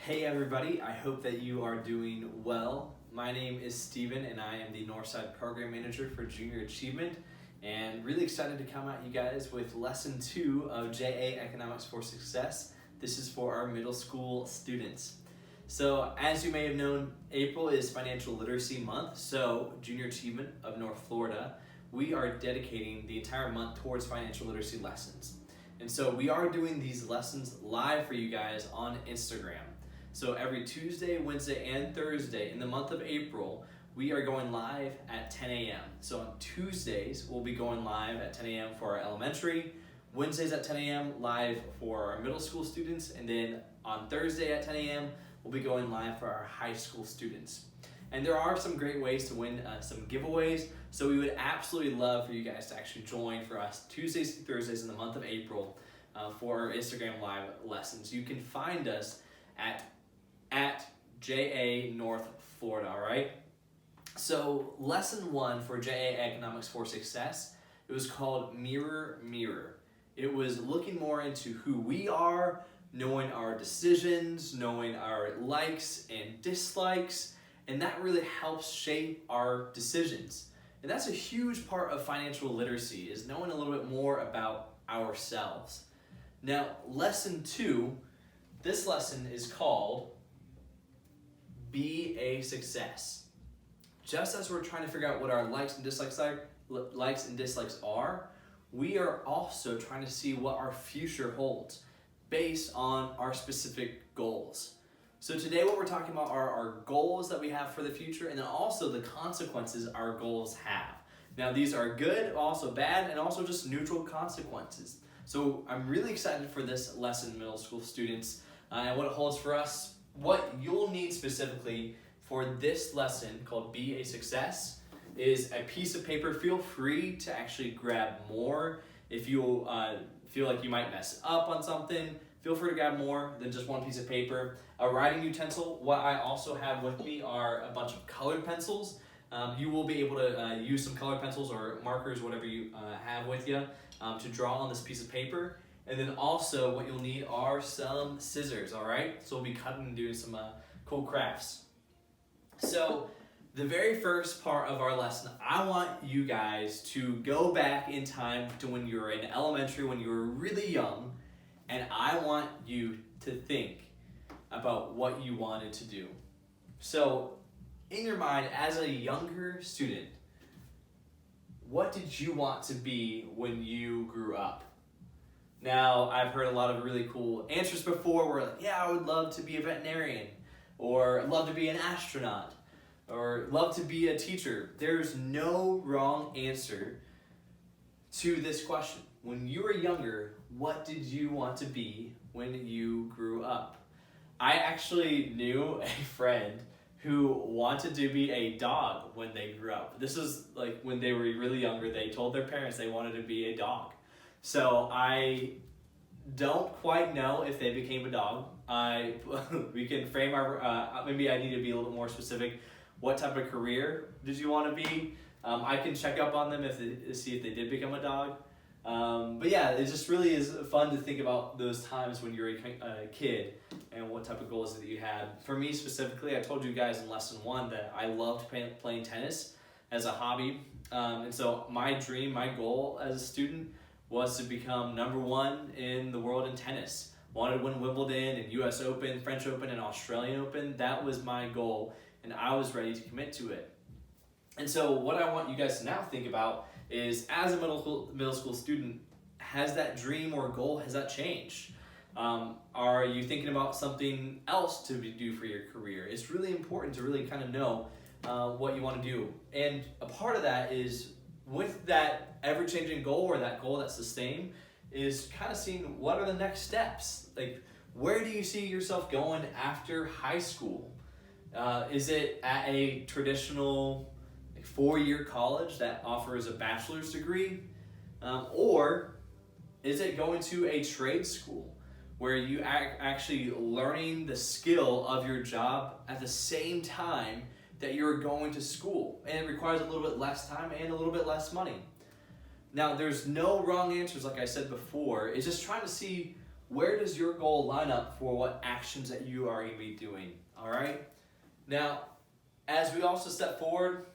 Hey everybody, I hope that you are doing well. My name is Steven and I am the Northside Program Manager for Junior Achievement, and really excited to come at you guys with Lesson 2 of JA Economics for Success. This is for our middle school students. So as you may have known, April is Financial Literacy Month, so Junior Achievement of North Florida, we are dedicating the entire month towards financial literacy lessons. And so we are doing these lessons live for you guys on Instagram. So every Tuesday, Wednesday, and Thursday in the month of April, we are going live at 10 a.m. So on Tuesdays, we'll be going live at 10 a.m. for our elementary, Wednesdays at 10 a.m. live for our middle school students, and then on Thursday at 10 a.m. we'll be going live for our high school students. And there are some great ways to win some giveaways, so we would absolutely love for you guys to actually join for us Tuesdays through Thursdays in the month of April for our Instagram live lessons. You can find us at JA North Florida, all right? So lesson 1 for JA Economics for Success, it was called Mirror, Mirror. It was looking more into who we are, knowing our decisions, knowing our likes and dislikes, and that really helps shape our decisions. And that's a huge part of financial literacy, is knowing a little bit more about ourselves. Now, lesson 2, this lesson is called Be a Success. Just as we're trying to figure out what our likes and dislikes are, we are also trying to see what our future holds based on our specific goals. So today what we're talking about are our goals that we have for the future, and then also the consequences our goals have. Now these are good, also bad, and also just neutral consequences. So I'm really excited for this lesson, middle school students, and what it holds for us. What you'll need specifically for this lesson called Be a Success is a piece of paper. Feel free to actually grab more. If you feel like you might mess up on something, feel free to grab more than just one piece of paper. A writing utensil. What I also have with me are a bunch of colored pencils. You will be able to use some colored pencils or markers, whatever you have with you, to draw on this piece of paper. And then also what you'll need are some scissors, all right? So we'll be cutting and doing some cool crafts. So the very first part of our lesson, I want you guys to go back in time to when you were in elementary, when you were really young, and I want you to think about what you wanted to do. So in your mind, as a younger student, what did you want to be when you grew up? Now, I've heard a lot of really cool answers before where like, yeah, I would love to be a veterinarian, or love to be an astronaut, or love to be a teacher. There's no wrong answer to this question. When you were younger, what did you want to be when you grew up? I actually knew a friend who wanted to be a dog when they grew up. This is like when they were really younger, they told their parents they wanted to be a dog. So I don't quite know if they became a dog. We can frame our, maybe I need to be a little more specific. What type of career did you want to be? I can check up on them see if they did become a dog. But yeah, it just really is fun to think about those times when you're a kid and what type of goals that you had. For me specifically, I told you guys in lesson 1 that I loved playing tennis as a hobby. And so my dream, my goal as a student was to become number 1 in the world in tennis. Wanted to win Wimbledon and US Open, French Open, and Australian Open. That was my goal, and I was ready to commit to it. And so what I want you guys to now think about is, as a middle school student, has that dream or goal, has that changed? Are you thinking about something else to do for your career? It's really important to really kind of know what you want to do. And a part of that is, with that ever-changing goal, or that goal that's the same, is kind of seeing what are the next steps. Like, where do you see yourself going after high school? Is it at a traditional 4-year college that offers a bachelor's degree? Or is it going to a trade school where you actually learning the skill of your job at the same time that you're going to school, and it requires a little bit less time and a little bit less money? Now, there's no wrong answers, like I said before. It's just trying to see where does your goal line up for what actions that you are going to be doing? All right. Now, as we also step forward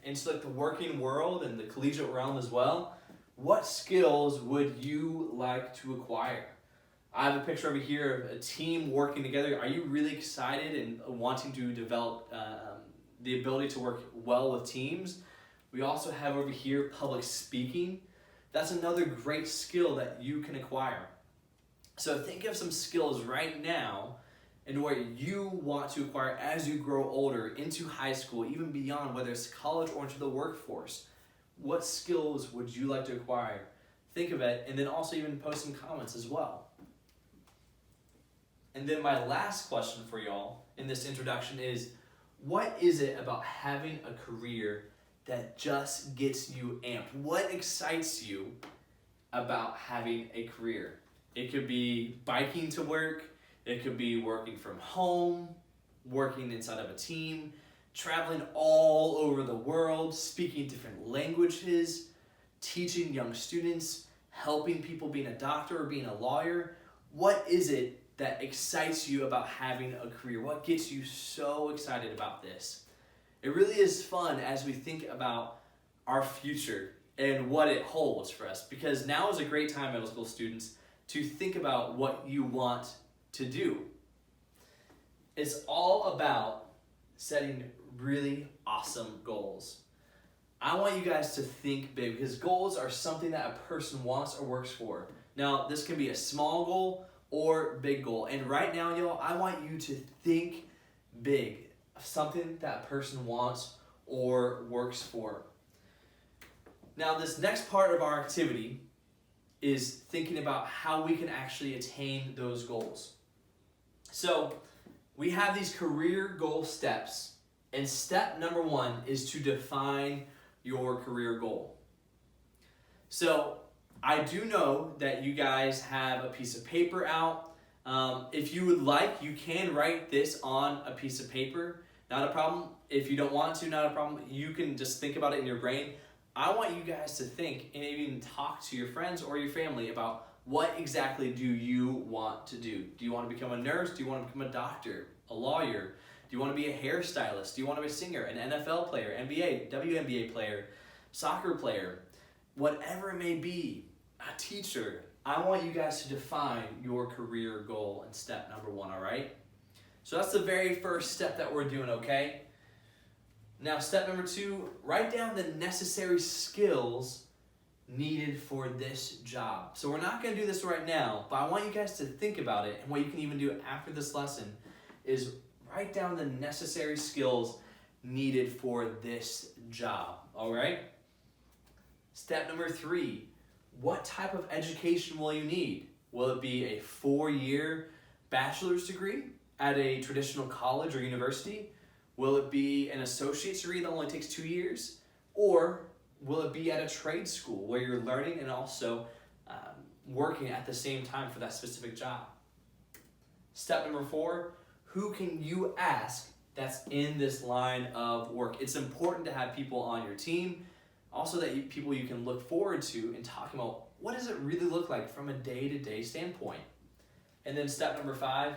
into like the working world and the collegiate realm as well, what skills would you like to acquire? I have a picture over here of a team working together. Are you really excited and wanting to develop the ability to work well with teams? We also have over here public speaking. That's another great skill that you can acquire. So think of some skills right now and what you want to acquire as you grow older into high school, even beyond, whether it's college or into the workforce. What skills would you like to acquire? Think of it, and then also even post some comments as well. And then my last question for y'all in this introduction is, what is it about having a career that just gets you amped? What excites you about having a career? It could be biking to work, it could be working from home, working inside of a team, traveling all over the world, speaking different languages, teaching young students, helping people, being a doctor or being a lawyer. What is it that excites you about having a career? What gets you so excited about this? It really is fun as we think about our future and what it holds for us, because now is a great time, middle school students, to think about what you want to do. It's all about setting really awesome goals. I want you guys to think big, because goals are something that a person wants or works for. Now, this can be a small goal or big goal. And right now, y'all, I want you to think big, something that a person wants or works for. Now, this next part of our activity is thinking about how we can actually attain those goals. So we have these career goal steps, and step number 1 is to define your career goal. So I do know that you guys have a piece of paper out. If you would like, you can write this on a piece of paper. Not a problem. If you don't want to, not a problem. You can just think about it in your brain. I want you guys to think and even talk to your friends or your family about what exactly do you want to do. Do you want to become a nurse? Do you want to become a doctor, a lawyer? Do you want to be a hairstylist? Do you want to be a singer, an NFL player, NBA, WNBA player, soccer player? Whatever it may be, a teacher. I want you guys to define your career goal in step number 1, all right? So that's the very first step that we're doing, okay? Now, step number 2, write down the necessary skills needed for this job. So we're not going to do this right now, but I want you guys to think about it, and what you can even do after this lesson is write down the necessary skills needed for this job, all right? Step number 3, what type of education will you need? Will it be a 4-year bachelor's degree at a traditional college or university? Will it be an associate's degree that only takes 2 years? Or will it be at a trade school where you're learning and also working at the same time for that specific job? Step number 4, who can you ask that's in this line of work? It's important to have people on your team, also that people you can look forward to and talking about what does it really look like from a day-to-day standpoint. And then step number 5,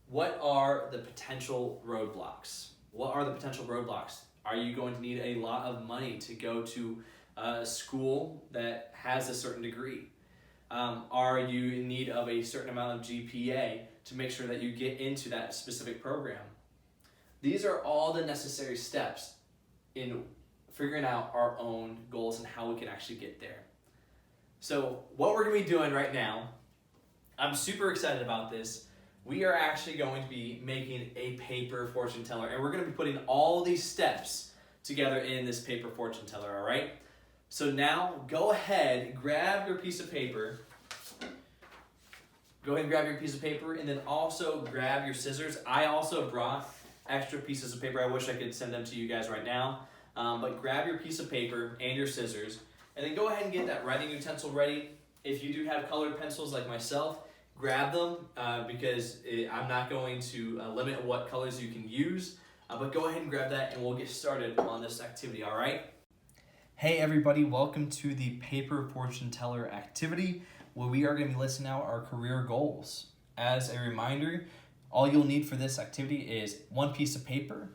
what are the potential roadblocks? What are the potential roadblocks? Are you going to need a lot of money to go to a school that has a certain degree? Are you in need of a certain amount of GPA to make sure that you get into that specific program? These are all the necessary steps in figuring out our own goals and how we can actually get there. So what we're going to be doing right now, I'm super excited about this. We are actually going to be making a paper fortune teller, and we're going to be putting all these steps together in this paper fortune teller, all right? So now go ahead, grab your piece of paper. Go ahead and grab your piece of paper, and then also grab your scissors. I also brought extra pieces of paper. I wish I could send them to you guys right now. But grab your piece of paper and your scissors, and then go ahead and get that writing utensil ready. If you do have colored pencils like myself, grab them because I'm not going to limit what colors you can use. But go ahead and grab that, and we'll get started on this activity, all right? Hey everybody, welcome to the paper fortune teller activity. where we are going to be listing out our career goals. As a reminder, all you'll need for this activity is one piece of paper,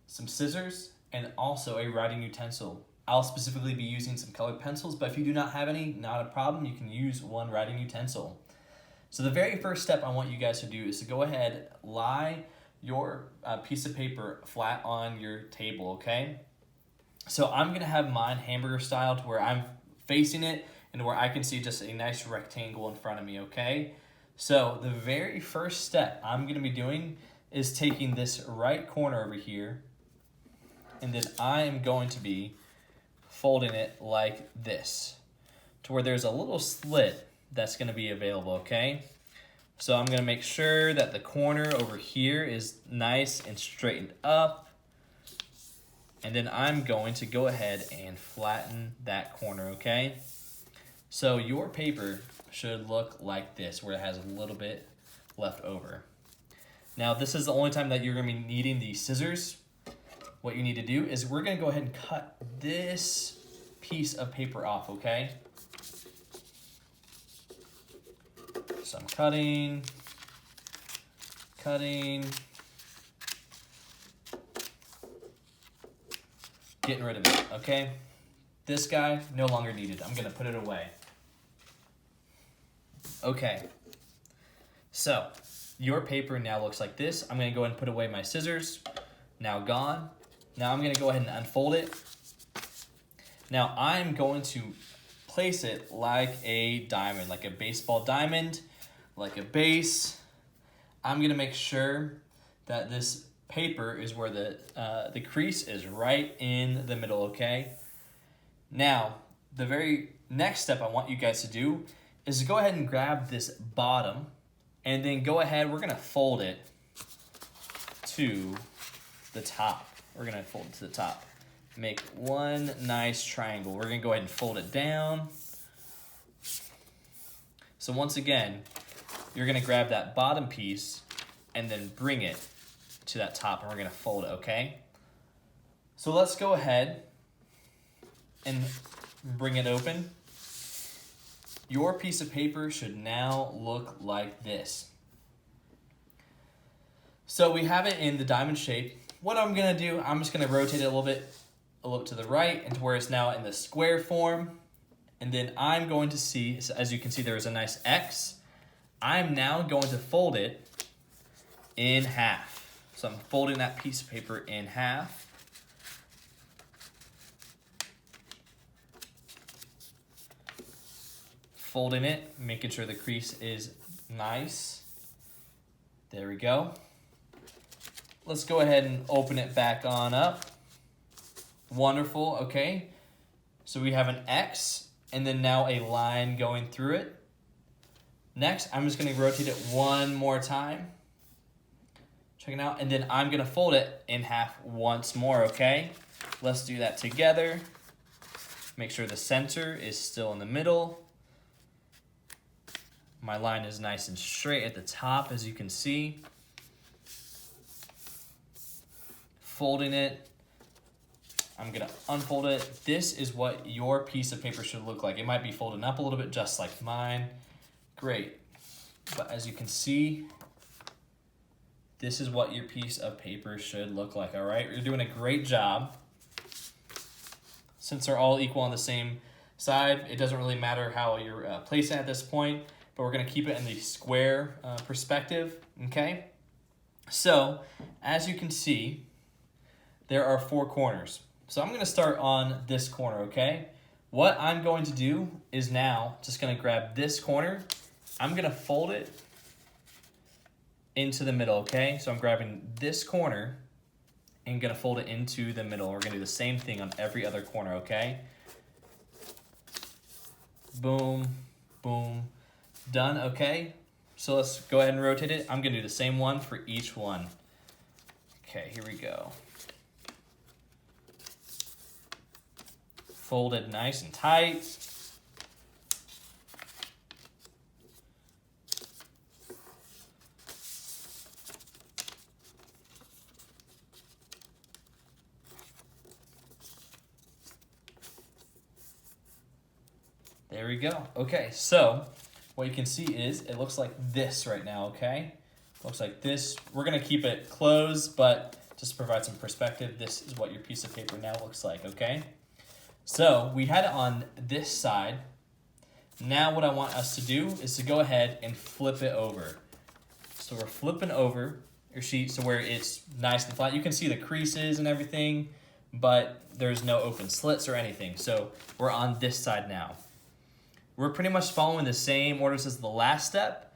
some scissors, and also a writing utensil. I'll specifically be using some colored pencils, but if you do not have any, not a problem. You can use one writing utensil. So the very first step I want you guys to do is to go ahead, lie your piece of paper flat on your table, okay? So I'm gonna have mine hamburger style to where I'm facing it and where I can see just a nice rectangle in front of me, okay? So the very first step I'm gonna be doing is taking this right corner over here, and then I am going to be folding it like this to where there's a little slit that's going to be available, okay? So I'm going to make sure that the corner over here is nice and straightened up, and then I'm going to go ahead and flatten that corner, okay? So your paper should look like this, where it has a little bit left over. Now this is the only time that you're going to be needing the scissors. What you need to do is we're going to go ahead and cut this piece of paper off, okay? So I'm cutting, getting rid of it, okay? This guy, no longer needed. I'm going to put it away. Okay, so your paper now looks like this. I'm going to go ahead and put away my scissors. Now gone. Now I'm going to go ahead and unfold it. Now I'm going to place it like a diamond, like a baseball diamond, like a base. I'm going to make sure that this paper is where the crease is right in the middle, okay? Now, the very next step I want you guys to do is to go ahead and grab this bottom, and then go ahead, we're going to fold it to the top. We're going to fold it to the top. Make one nice triangle. We're going to go ahead and fold it down. So once again, you're going to grab that bottom piece and then bring it to that top, and we're going to fold it, okay? So let's go ahead and bring it open. Your piece of paper should now look like this. So we have it in the diamond shape. What I'm going to do, I'm just going to rotate it a little bit to the right and to where it's now in the square form. And then I'm going to see, so as you can see, there is a nice X. I'm now going to fold it in half. So I'm folding that piece of paper in half. Folding it, making sure the crease is nice. There we go. Let's go ahead and open it back on up. Wonderful, okay. So we have an X and then now a line going through it. Next, I'm just gonna rotate it one more time. Check it out, and then I'm gonna fold it in half once more, okay? Let's do that together. Make sure the center is still in the middle. My line is nice and straight at the top, as you can see. Folding it. I'm gonna unfold it. This is what your piece of paper should look like. It might be folded up a little bit, just like mine. Great. But as you can see, this is what your piece of paper should look like, all right? You're doing a great job. Since they're all equal on the same side, it doesn't really matter how you're placing it at this point, but we're gonna keep it in the square perspective, okay? So, as you can see, there are 4 corners. So I'm gonna start on this corner, okay? What I'm going to do is now just gonna grab this corner. I'm gonna fold it into the middle, okay? So I'm grabbing this corner and gonna fold it into the middle. We're gonna do the same thing on every other corner, okay? Boom, boom, done, okay? So let's go ahead and rotate it. I'm gonna do the same one for each one. Okay, here we go. Folded nice and tight. There we go. Okay, so what you can see is it looks like this right now, okay? Looks like this. We're gonna keep it closed, but just to provide some perspective, this is what your piece of paper now looks like, okay? So we had it on this side. Now what I want us to do is to go ahead and flip it over. So we're flipping over your sheet so where it's nice and flat. You can see the creases and everything, but there's no open slits or anything. So we're on this side now. We're pretty much following the same orders as the last step.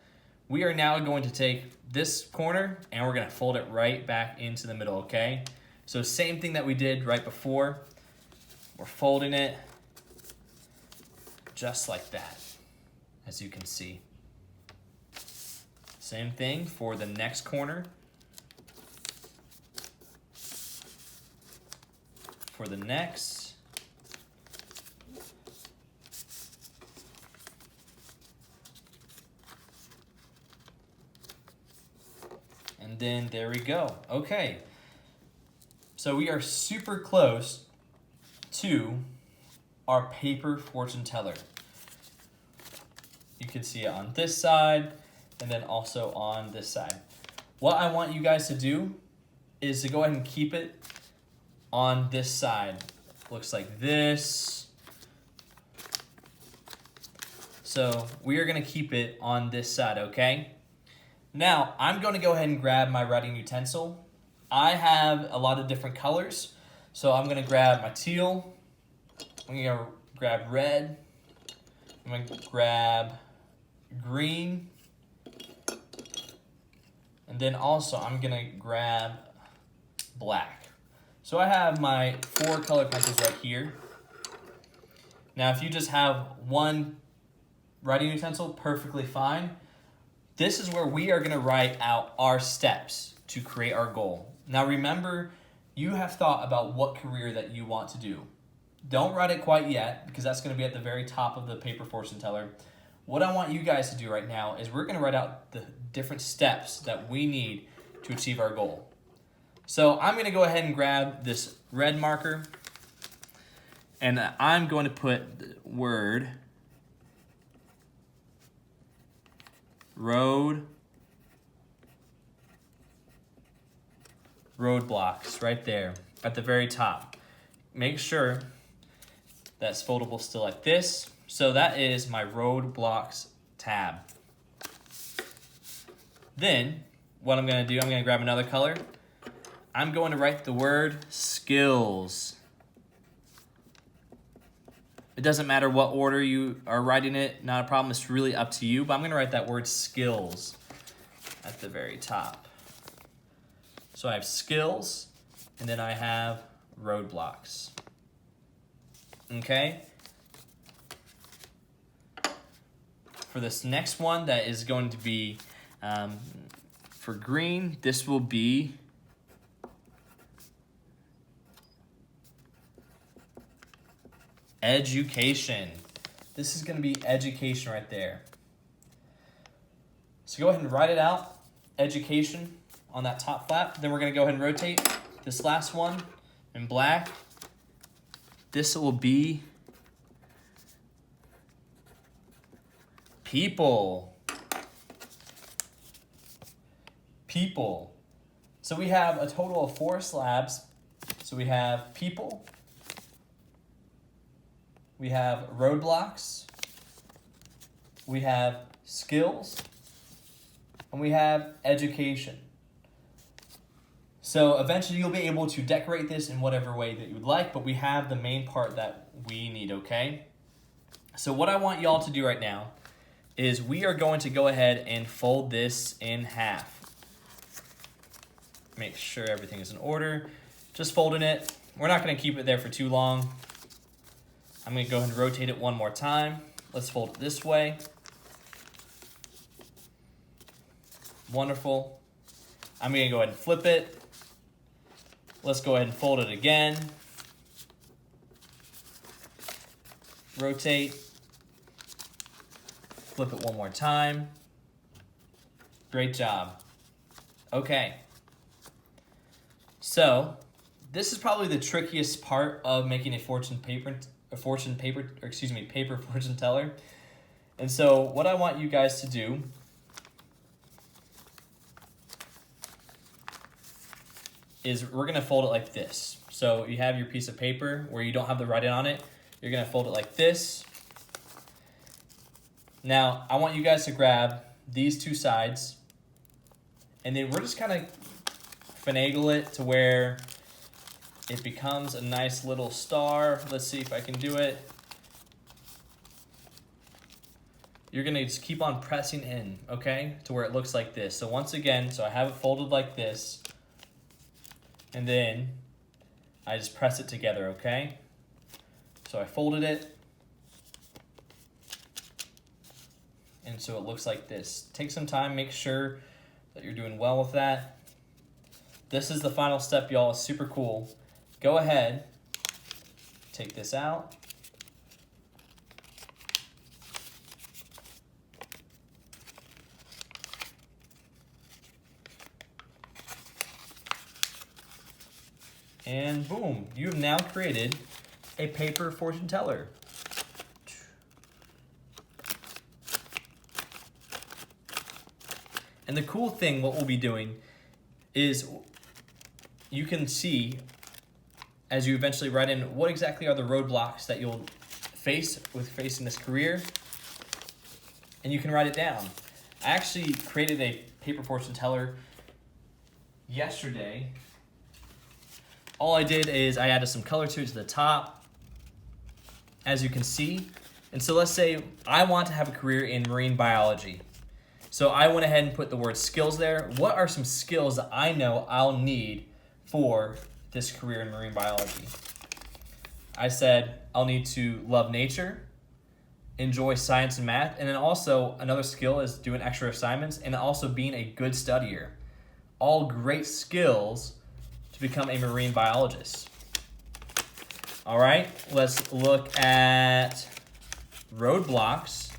We are now going to take this corner and we're gonna fold it right back into the middle, okay? So same thing that we did right before. We're folding it just like that, as you can see. Same thing for the next corner. For the next. And then there we go. Okay. So we are super close to our paper fortune teller. You can see it on this side and then also on this side. What I want you guys to do is to go ahead and keep it on this side. Looks like this. So we are gonna keep it on this side, okay? Now, I'm gonna go ahead and grab my writing utensil. I have a lot of different colors, so I'm gonna grab my teal, I'm gonna grab red, I'm gonna grab green, and then also I'm gonna grab black. So I have my 4 color pencils right here. Now, if you just have one writing utensil, perfectly fine. This is where we are gonna write out our steps to create our goal. Now remember, you have thought about what career that you want to do. Don't write it quite yet, because that's gonna be at the very top of the paper fortune teller. What I want you guys to do right now is we're gonna write out the different steps that we need to achieve our goal. So I'm gonna go ahead and grab this red marker, and I'm going to put the word roadblocks right there at the very top. Make sure that's foldable still like this. So that is my roadblocks tab. Then what I'm gonna do, I'm gonna grab another color. I'm going to write the word skills. It doesn't matter what order you are writing it, not a problem, it's really up to you, but I'm gonna write that word skills at the very top. So I have skills, and then I have roadblocks. Okay? For this next one, that is going to be, for green, this will be education. This is going to be education right there. So go ahead and write it out, education, on that top flap. Then we're going to go ahead and rotate this last one in black. This will be people. People. So we have a total of 4 slabs. So we have people, we have roadblocks, we have skills, and we have education. So eventually you'll be able to decorate this in whatever way that you would like, but we have the main part that we need, okay? So what I want y'all to do right now is we are going to go ahead and fold this in half. Make sure everything is in order. Just folding it. We're not gonna keep it there for too long. I'm gonna go ahead and rotate it one more time. Let's fold it this way. Wonderful. I'm gonna go ahead and flip it. Let's go ahead and fold it again. Rotate. Flip it one more time. Great job. Okay. So, this is probably the trickiest part of making a paper fortune teller. And so what I want you guys to do is we're going to fold it like this. So you have your piece of paper where you don't have the writing on it. You're going to fold it like this. Now, I want you guys to grab these two sides, and then we're just kind of finagle it to where it becomes a nice little star. Let's see if I can do it. You're going to just keep on pressing in, okay, to where it looks like this. So once again, so I have it folded like this, and then I just press it together, okay? So I folded it, and so it looks like this. Take some time, make sure that you're doing well with that. This is the final step, y'all. It's super cool. Go ahead, take this out. And boom, you have now created a paper fortune teller. And the cool thing, what we'll be doing is you can see as you eventually write in what exactly are the roadblocks that you'll face with facing this career, and you can write it down. I actually created a paper fortune teller yesterday. All I did is I added some color to it to the top, as you can see. And so let's say I want to have a career in marine biology. So I went ahead and put the word skills there. What are some skills that I know I'll need for this career in marine biology? I said I'll need to love nature, enjoy science and math, and then also another skill is doing extra assignments and also being a good studier. All great skills to become a marine biologist. All right, let's look at roadblocks.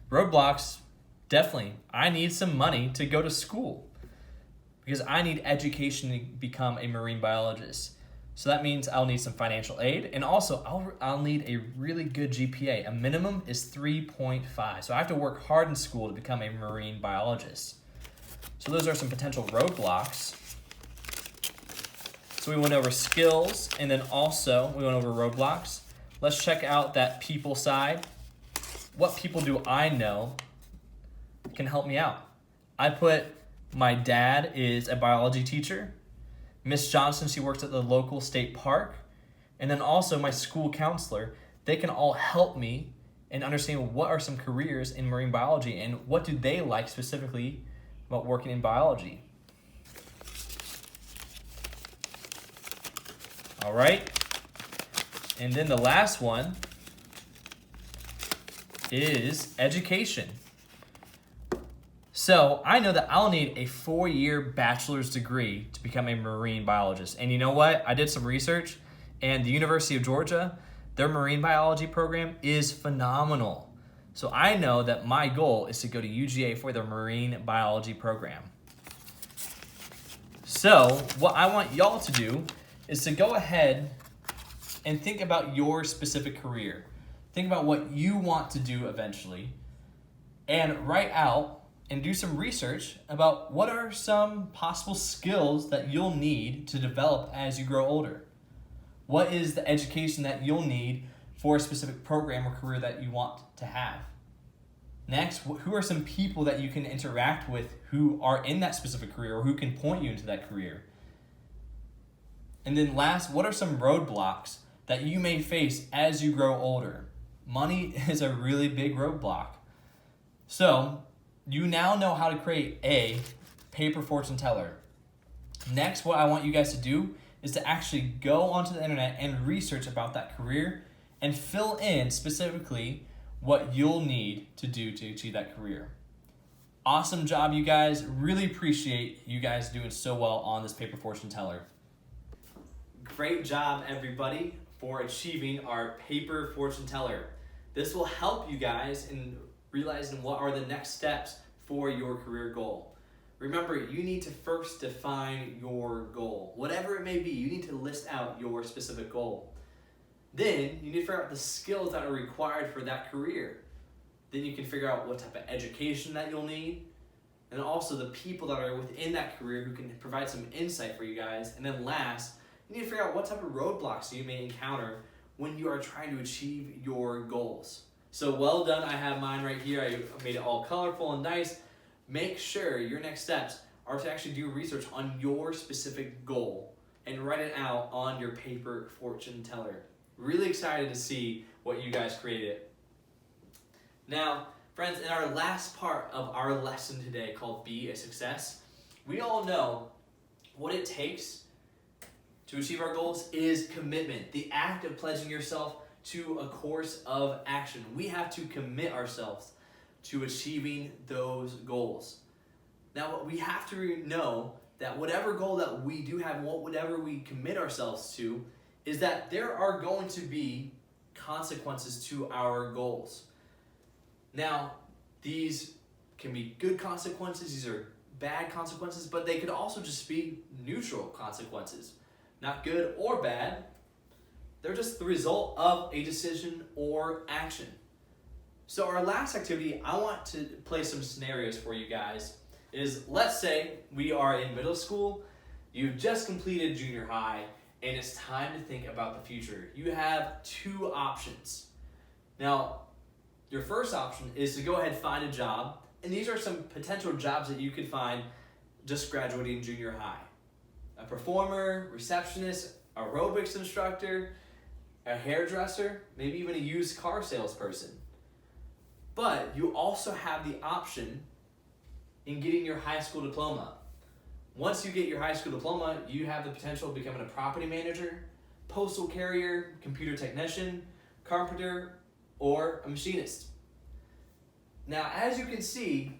Roadblocks, definitely. I need some money to go to school because I need education to become a marine biologist. So that means I'll need some financial aid, and also I'll need a really good GPA. A minimum is 3.5. So I have to work hard in school to become a marine biologist. So those are some potential roadblocks. So we went over skills, and then also we went over roadblocks. Let's check out that people side. What people do I know can help me out? I put my dad is a biology teacher. Miss Johnson, she works at the local state park. And then also my school counselor. They can all help me in understanding what are some careers in marine biology and what do they like specifically about working in biology. All right. And then the last one is education. So I know that I'll need a 4-year bachelor's degree to become a marine biologist. And you know what? I did some research, and the University of Georgia, their marine biology program is phenomenal. So I know that my goal is to go to UGA for their marine biology program. So what I want y'all to do is to go ahead and think about your specific career. Think about what you want to do eventually, and write out and do some research about what are some possible skills that you'll need to develop as you grow older. What is the education that you'll need for a specific program or career that you want to have? Next, who are some people that you can interact with who are in that specific career or who can point you into that career? And then last, what are some roadblocks that you may face as you grow older? Money is a really big roadblock. So you now know how to create a paper fortune teller. Next, what I want you guys to do is to actually go onto the internet and research about that career and fill in specifically what you'll need to do to achieve that career. Awesome job, you guys. Really appreciate you guys doing so well on this paper fortune teller. Great job, everybody, for achieving our paper fortune teller. This will help you guys in realizing what are the next steps for your career goal. Remember, you need to first define your goal. Whatever it may be, you need to list out your specific goal. Then you need to figure out the skills that are required for that career. Then you can figure out what type of education that you'll need, and also the people that are within that career who can provide some insight for you guys. And then last, you need to figure out what type of roadblocks you may encounter when you are trying to achieve your goals. So well done, I have mine right here. I made it all colorful and nice. Make sure your next steps are to actually do research on your specific goal and write it out on your paper fortune teller. Really excited to see what you guys created. Now, friends, in our last part of our lesson today called Be a Success, we all know what it takes to achieve our goals is commitment, the act of pledging yourself to a course of action. We have to commit ourselves to achieving those goals. Now, we have to know that whatever goal that we do have, whatever we commit ourselves to, is that there are going to be consequences to our goals. Now, these can be good consequences, these are bad consequences, but they could also just be neutral consequences. Not good or bad, they're just the result of a decision or action. So our last activity, I want to play some scenarios for you guys, is let's say we are in middle school, you've just completed junior high, and it's time to think about the future. You have two options. Now, your first option is to go ahead and find a job, and these are some potential jobs that you could find just graduating junior high. A performer, receptionist, aerobics instructor, a hairdresser, maybe even a used car salesperson. But you also have the option in getting your high school diploma. Once you get your high school diploma, you have the potential of becoming a property manager, postal carrier, computer technician, carpenter, or a machinist. Now, as you can see,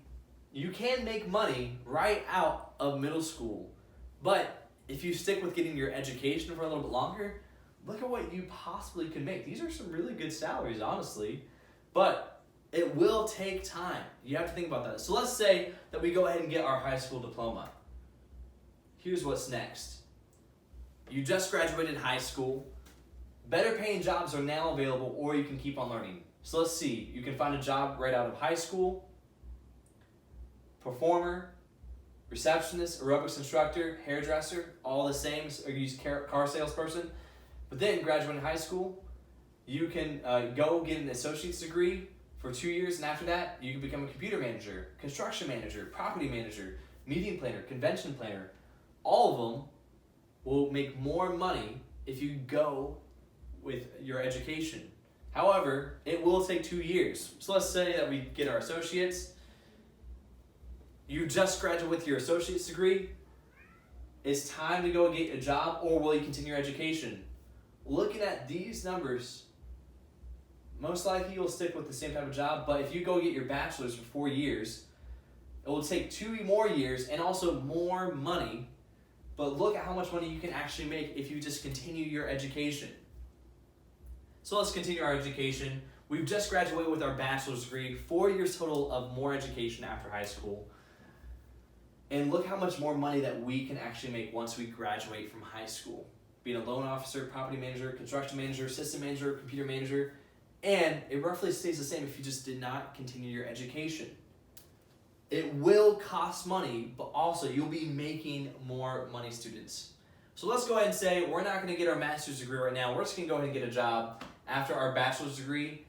you can make money right out of middle school, but if you stick with getting your education for a little bit longer, look at what you possibly could make. These are some really good salaries, honestly, but it will take time. You have to think about that. So let's say that we go ahead and get our high school diploma. Here's what's next. You just graduated high school. Better paying jobs are now available, or you can keep on learning. So let's see. You can find a job right out of high school. Performer, receptionist, aerobics instructor, hairdresser, all the same, or used car salesperson. But then graduating high school, you can go get an associate's degree for 2 years, and after that, you can become a computer manager, construction manager, property manager, meeting planner, convention planner. All of them will make more money if you go with your education. However, it will take 2 years. So let's say that we get our associates. You just graduate with your associate's degree. It's time to go get a job, or will you continue your education? Looking at these numbers, most likely you'll stick with the same type of job, but if you go get your bachelor's for 4 years, it will take 2 more years and also more money, but look at how much money you can actually make if you just continue your education. So let's continue our education. We've just graduated with our bachelor's degree, 4 years total of more education after high school. And look how much more money that we can actually make once we graduate from high school. Being a loan officer, property manager, construction manager, system manager, computer manager, and it roughly stays the same if you just did not continue your education. It will cost money, but also you'll be making more money, students. So let's go ahead and say we're not going to get our master's degree right now. We're just going to go ahead and get a job after our bachelor's degree.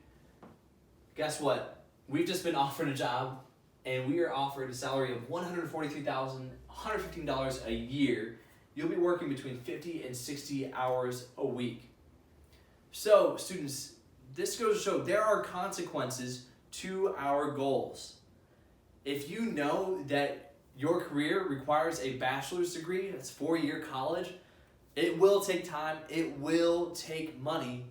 Guess what? We've just been offered a job, and we are offered a salary of $143,115 a year. You'll be working between 50 and 60 hours a week. So, students, this goes to show there are consequences to our goals. If you know that your career requires a bachelor's degree, that's 4-year college, it will take time, it will take money,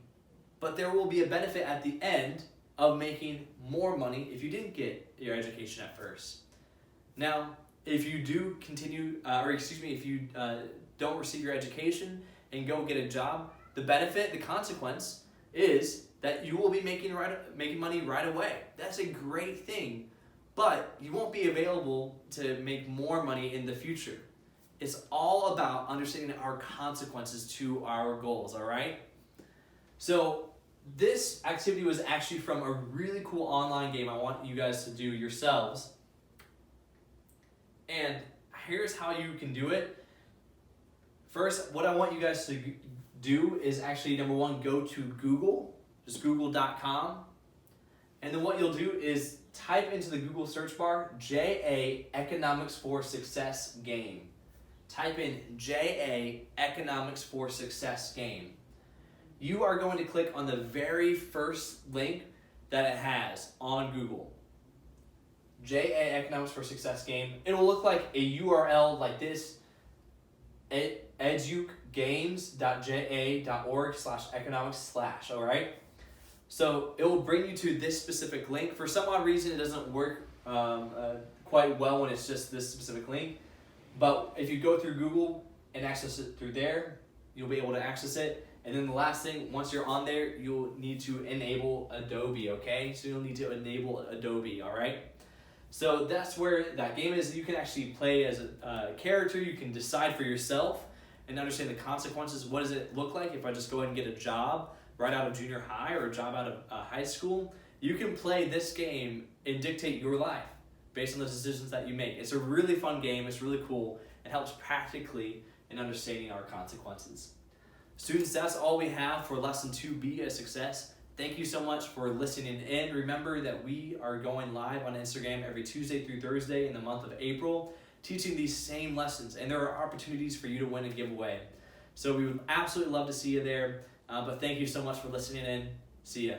but there will be a benefit at the end of making more money if you didn't get your education at first. Now, if you do continue, if you don't receive your education and go get a job, the benefit, the consequence is that you will be making money right away. That's a great thing, but you won't be available to make more money in the future. It's all about understanding our consequences to our goals, all right? So this activity was actually from a really cool online game I want you guys to do yourselves. And here's how you can do it. First, what I want you guys to do is actually, number one, go to Google, just google.com. And then what you'll do is type into the Google search bar, JA Economics for Success Game. Type in JA Economics for Success Game. You are going to click on the very first link that it has on Google. JA Economics for Success Game. It will look like a URL like this, educgames.ja.org/economics/, all right? So it will bring you to this specific link. For some odd reason, it doesn't work quite well when it's just this specific link. But if you go through Google and access it through there, you'll be able to access it. And then the last thing, once you're on there, you'll need to enable Adobe, okay? So you'll need to enable Adobe, all right? So that's where that game is. You can actually play as a character. You can decide for yourself and understand the consequences. What does it look like if I just go ahead and get a job right out of junior high or a job out of high school? You can play this game and dictate your life based on the decisions that you make. It's a really fun game. It's really cool. It helps practically in understanding our consequences. Students, that's all we have for Lesson 2, Be a Success. Thank you so much for listening in. Remember that we are going live on Instagram every Tuesday through Thursday in the month of April, teaching these same lessons, and there are opportunities for you to win a giveaway. So we would absolutely love to see you there, but thank you so much for listening in. See ya.